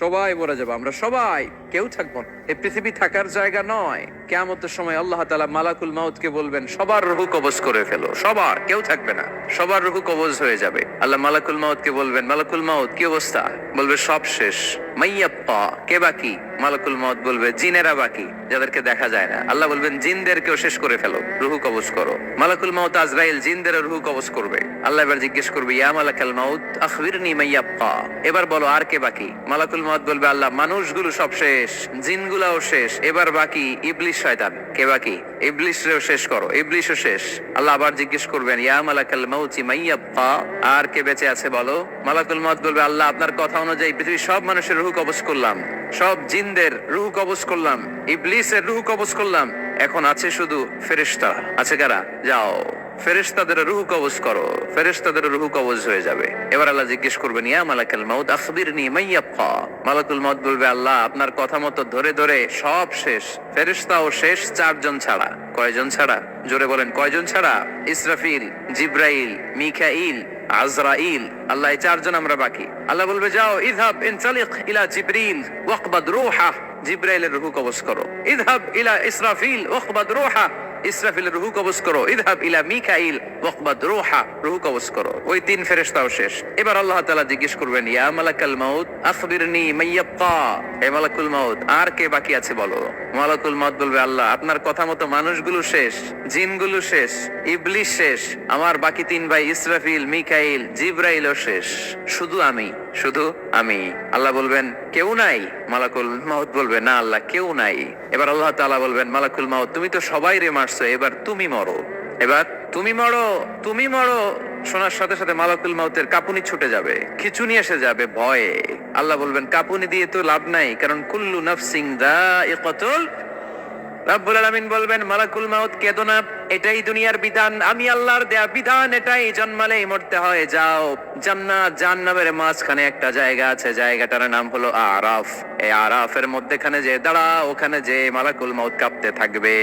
সবাই মরে যাবো, আমরা সবাই, কেউ থাকবো না। এই পৃথিবী থাকার জায়গা নয়। কিয়ামতের সময় আল্লাহ তাআলা মালাকুল মাউতকে বলবেন, সবার রূহ কবজ করে ফেলো, সবার, কেউ থাকবে না, সবার রূহ কবজ হয়ে যাবে। আল্লাহ মালাকুল মাউতকে বলবেন, মালাকুল মাউত কি অবস্থা? বলবে সব শেষ। মাইয়াপ্পা, কে বাকি? মালাকুল মাউত বলবে জিনেরা বাকি, যাদেরকে দেখা যায় না। আল্লাহ বলবেন জিনদেরকেও শেষ করে ফেলো, রূহ কবজ করো। মালাকুল মাউত আজরাইল জিনদের রূহ কবজ করবে। আল্লাহ এবার জিজ্ঞেস করবে, ইয়া মালাকাল মাউত আখবিরনি মাইয়াপ্পা, এবার বলো আর কে বাকি? মালাকুল মাউত বলবে, আল্লাহ মানুষগুলো সব শেষ, জিনগুলাও শেষ, এবার বাকি ইবলিস শয়তান। কে বাকি? ইবলিসরেও শেষ করো, ইবলিসও শেষ। আল্লাহ আবার জিজ্ঞেস করবেন, ইয়া মালাকাল মাউতি মাইয়াপ্পা, আর কে বেঁচে আছে বলো? মালাকুল মাউত বলবে, আল্লাহ আপনার কথা অনুযায়ী পৃথিবীর সব মানুষের রূহ কবজ করলাম, সব জিনদের রূহ কবজ করলাম, ইবলিসের রূহ কবজ করলাম, এখন আছে শুধু ফেরেশতা। আছে কারা? যাও ফেরেশতাদের রূহ কবজ করো, ফেরেশতাদের রূহ কবজ হয়ে যাবে। এবার আল্লাহ জিজ্ঞেস করবেন, ইয়া মালাকাল মাউত আখবিরনি মাইয়াপ্পা। মালাকুল মাউত বলবে, আল্লাহ আপনার কথা মতো ধরে ধরে সব শেষ, ফেরেশতাও শেষ, 4 জন ছাড়া। কয়জন ছাড়া? জোরে বলেন, কয়জন ছাড়া? ইসরাফিল, জিব্রাইল, মিকাইল, আজরাইল। আল্লাহ এই 4 জন আমরা বাকি। আল্লাহ বলবে, যাও ইযহাব ইনতালিক ইলা জিবরিল ওয়াকবাদ রূহা, জিব্রাইলের রূহ কবজ করো। ইযহাব ইলা ইসরাফিল ওয়াকবাদ রূহা, ইসরাফিলের রূহ কবজ করো। ইযহাব ইলা মিকাইল ওয়াকবাদ রূহা, রূহ কবজ করো। ওই 3 ফেরেশতাও শেষ। এবার আল্লাহ তাআলা জিজ্ঞেস করবেন, ইয়া মালাকাল মাউত আখবিরনি মাইয়াব্বা, হে মালাকুল মাউত আর কে বাকি আছে বলো? মালাকুল মাউত বলবে, আল্লাহ আপনার কথা মতো মানুষগুলো শেষ, জিনগুলো শেষ, ইবলিস শেষ, আমার বাকি 3 ভাই ইসরাফিল, মিকাইল, জিব্রাইলও শেষ, শুধু আমি, শুধু আমি। আল্লাহ বলবেন, কেউ নাই? মালাকুল মাউত বলবে, না আল্লাহ কেউ নাই। এবার আল্লাহ তাআলা বলবেন, মালাকুল মাউত তুমি তো সবাই রে মারছো, এবার তুমি মরো, এবার তুমি মরো, তুমি মরো। শোনার সাথে সাথে মালাকুল মাউতের কাঁপুনি ছুটে যাবে, খিঁচুনি এসে যাবে ভয়ে। আল্লাহ বলবেন, কাঁপুনি দিয়ে তো লাভ নাই, কারণ কুল্লু নাফসিন যায়িকাতুল। রব্বুল আলামিন বলবেন, মালাকুল মাউত কেঁদো না, এটাই দুনিয়ার বিধান, আমি আল্লাহর দেয়া বিধান, এটাই, জন্মালেই মরতে হয়। যাও, জান্নাত জাহান্নামের মাঝখানে একটা জায়গা আছে, জায়গাটার নাম হলো আরাফ। এই আরাফের মধ্যখানে যে দাঁড়া, ওখানে যে মালাকুল মাউত কাঁপতে থাকবে।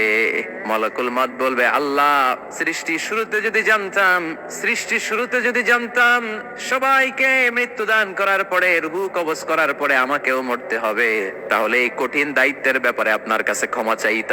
মালাকুল মাউত বলবে, আল্লাহ সৃষ্টির শুরুতে যদি জানতাম, সৃষ্টির শুরুতে যদি জানতাম সবাইকে মৃত্যু দান করার পরে, রূহ কবজ করার পরে আমাকেও মরতে হবে, তাহলে এই কঠিন দায়িত্বের ব্যাপারে আপনার কাছে ক্ষমা চাইতাম।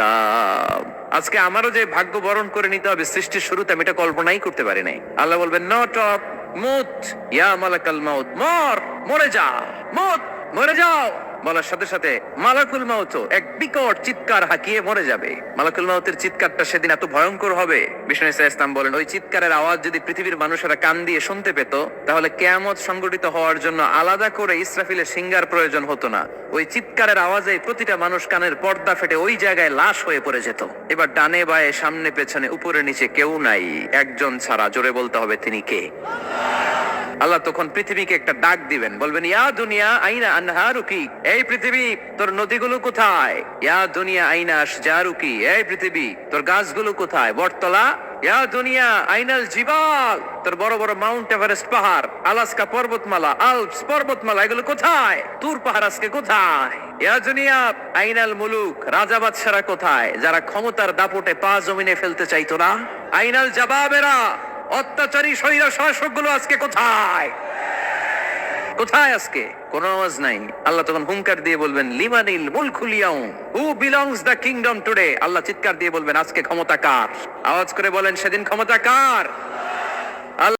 আজকে আমারও যে ভাগ্য বরণ করে নিতে হবে সৃষ্টির শুরুতে, আমি এটা কল্পনাই করতে পারি নাই। আল্লাহ বলবেন, নট অফ মুত ইয়া মালাকাল মাউত, মর, মরে যা, মুত, মরে যাও। বলার সাথে সাথে মালাকুল মাউত এক বিকট চিৎকার হাঁকিয়ে মরে যাবে। মালাকুল মাউতের চিৎকারটা সেদিন এত ভয়ঙ্কর হবে, বিষ্ণু ইসলাম বলেন, ওই চিৎকারের আওয়াজ যদি পৃথিবীর মানুষেরা কান দিয়ে শুনতে পেত, তাহলে কিয়ামত সংগঠিত হওয়ার জন্য আলাদা করে ইসরাফিলের সিঙ্গার প্রয়োজন হতো না। ওই চিৎকারের আওয়াজে প্রতিটা মানুষ কানের পর্দা ফেটে ওই জায়গায় লাশ হয়ে পড়ে যেত। এবার ডানে বায়ে সামনে পেছনে উপরে নিচে কেউ নাই, একজন ছাড়া। জোরে বলতে হবে, তিনি কে? আল্লাহ তখন পৃথিবীকে একটা ডাক দিবেন, বলবেন, ইয়া দুনিয়া আইনা আনহারুকি, এই পৃথিবী তোর নদীগুলো কোথায়? ইয়া দুনিয়া আইনা আশজারুকি, এই পৃথিবী তোর গাছগুলো কোথায়? বটতলা। ইয়া দুনিয়া আইনাল জিবাল, তোর বড় বড় মাউন্ট এভারেস্ট পাহাড়, আলাস্কা পর্বতমালা, আলপস পর্বতমালা, এগুলো কোথায়? তুর পাহাড় আজকে কোথায়? ইয়া দুনিয়া আইনাল মুলুক, রাজা বাদশারা কোথায়, যারা ক্ষমতার দাপটে পা জমিনে ফেলতে চাইতো না? আইনাল জাবাবেরা, অত্যাচারী স্বৈর শাসকগুলো আজকে কোথায়? কোথায় আজকে? কোন আওয়াজ নাই। আল্লাহ তখন হুঙ্কার দিয়ে বলবেন, লিমানিল মুলকুল ইয়াউম, who belongs the kingdom today. Allah চিৎকার দিয়ে বলবেন, আজকে ক্ষমতা কার? আওয়াজ করে বলেন, সেদিন ক্ষমতা কার?